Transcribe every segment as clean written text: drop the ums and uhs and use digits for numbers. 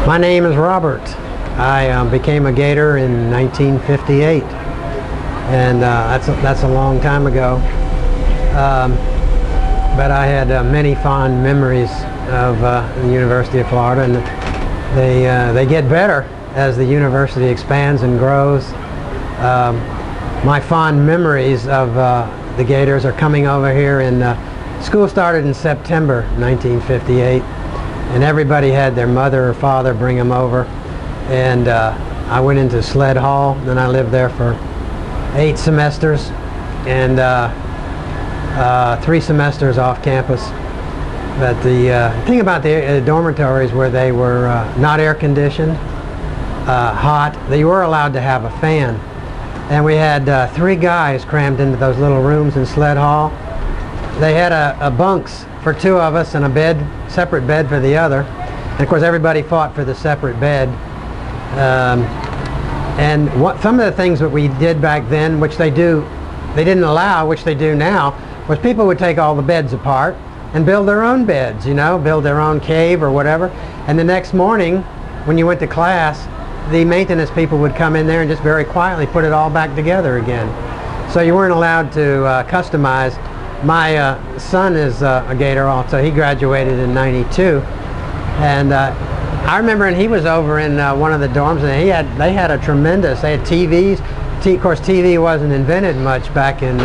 My name is Robert. I became a Gator in 1958, and that's a long time ago. But I had many fond memories of the University of Florida, and they get better as the university expands and grows. My fond memories of the Gators are coming over here, and school started in September 1958, and everybody had their mother or father bring them over, and I went into Sled Hall. Then I lived there for 8 semesters, and 3 semesters off campus. But the thing about the dormitories where they were not air conditioned, hot, they were allowed to have a fan. And we had 3 guys crammed into those little rooms in Sled Hall. They had a bunks for 2 of us and a bed, separate bed for the other. And of course everybody fought for the separate bed. And some of the things that we did back then, which they didn't allow, which they do now, was people would take all the beds apart and build their own beds, you know, build their own cave or whatever. And the next morning, when you went to class, the maintenance people would come in there and just very quietly put it all back together again. So you weren't allowed to customize. My son is a Gator also. He graduated in '92, and I remember, and he was over in one of the dorms, and they had TVs. Of course, TV wasn't invented much back in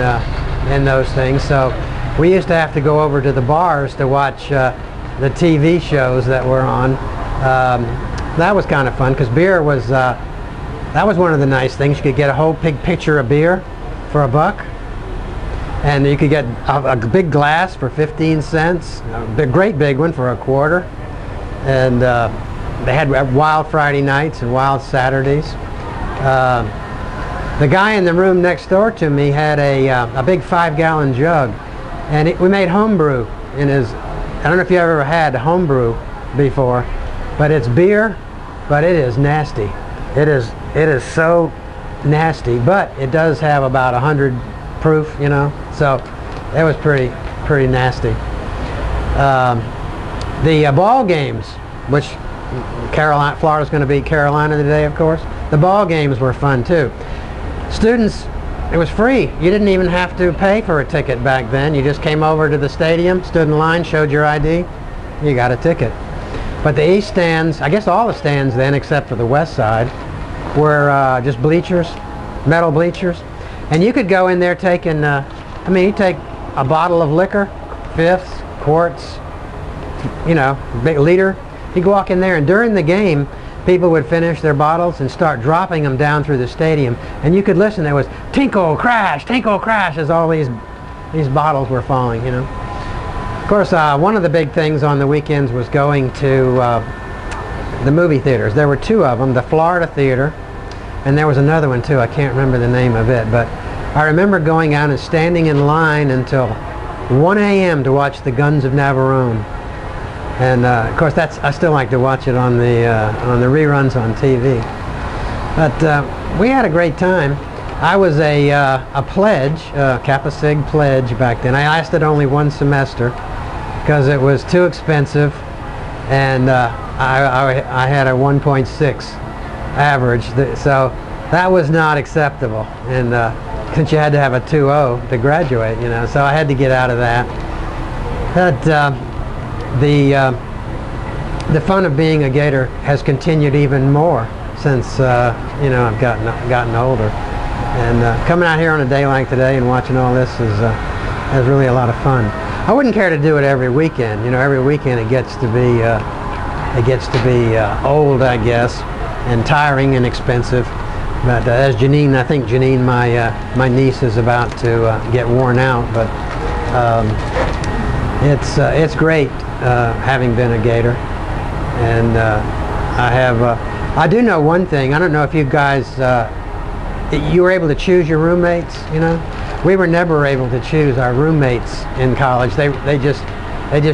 those things, so we used to have to go over to the bars to watch the TV shows that were on. That was kind of fun, because beer was that was one of the nice things. You could get a whole big pitcher of beer for $1, and you could get a big glass for 15 cents, a great big one for $0.25, and they had wild Friday nights and wild Saturdays. The guy in the room next door to me had a big 5-gallon jug, and we made homebrew in his. I don't know if you ever had homebrew before, but it's beer, but it is nasty. It is so nasty, but it does have about 100 proof, you know, so it was pretty nasty. The ball games, which Florida's going to beat Carolina today, of course. The ball games were fun too. Students, it was free. You didn't even have to pay for a ticket back then. You just came over to the stadium, stood in line, showed your ID, you got a ticket. But the east stands, I guess all the stands then, except for the west side, were just bleachers, metal bleachers. And you could go in there taking, you take a bottle of liquor, fifths, quarts, you know, big liter. You could walk in there, and during the game, people would finish their bottles and start dropping them down through the stadium. And you could listen. There was tinkle, crash, as all these bottles were falling, you know. Of course, one of the big things on the weekends was going to the movie theaters. There were 2 of them, the Florida Theater, and there was another one too. I can't remember the name of it, but I remember going out and standing in line until 1 a.m. to watch The Guns of Navarone. And of course, I still like to watch it on the reruns on TV. But we had a great time. I was a pledge, Kappa Sig pledge back then. I lasted only 1 semester because it was too expensive, and I had a 1.6 average, so that was not acceptable. And since you had to have a 2.0 to graduate, you know, so I had to get out of that. But the fun of being a Gator has continued even more since you know, I've gotten older. And coming out here on a day like today and watching all this is really a lot of fun. I wouldn't care to do it every weekend. You know, every weekend it gets to be old, I guess, and tiring and expensive. But as Janine, I think Janine, my niece, is about to get worn out. But it's great having been a Gator, and I do know one thing. I don't know if you guys. You were able to choose your roommates, you know? We were never able to choose our roommates in college. They just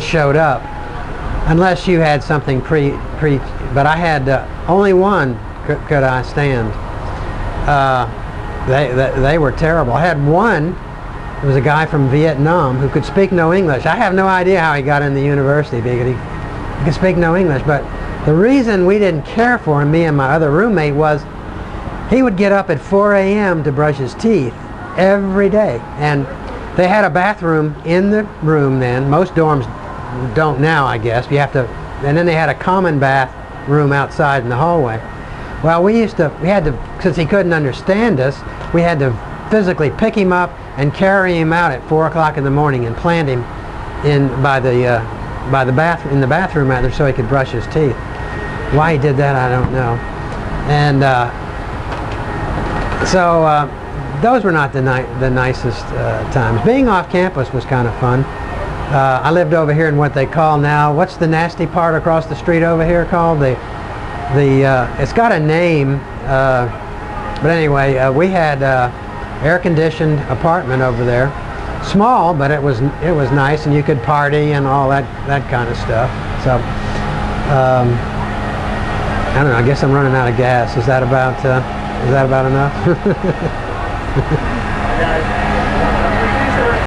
showed up. Unless you had something but I had only one could I stand. They were terrible. I had one. There was a guy from Vietnam who could speak no English. I have no idea how he got in the university because he could speak no English, but The reason we didn't care for him, me and my other roommate, was he would get up at 4 a.m. to brush his teeth every day. And they had a bathroom in the room then. Most dorms don't now, I guess. You have to, and then they had a common bathroom outside in the hallway. Well, we had to, since he couldn't understand us, we had to physically pick him up and carry him out at 4 o'clock in the morning and plant him in in the bathroom out there so he could brush his teeth. Why he did that, I don't know. And so those were not the nicest times. Being off campus was kind of fun. I lived over here in what they call now, what's the nasty part across the street over here called? It's got a name, but anyway, we had air-conditioned apartment over there. Small, but it was nice, and you could party and all that kind of stuff. So I don't know. I guess I'm running out of gas. Is that about enough?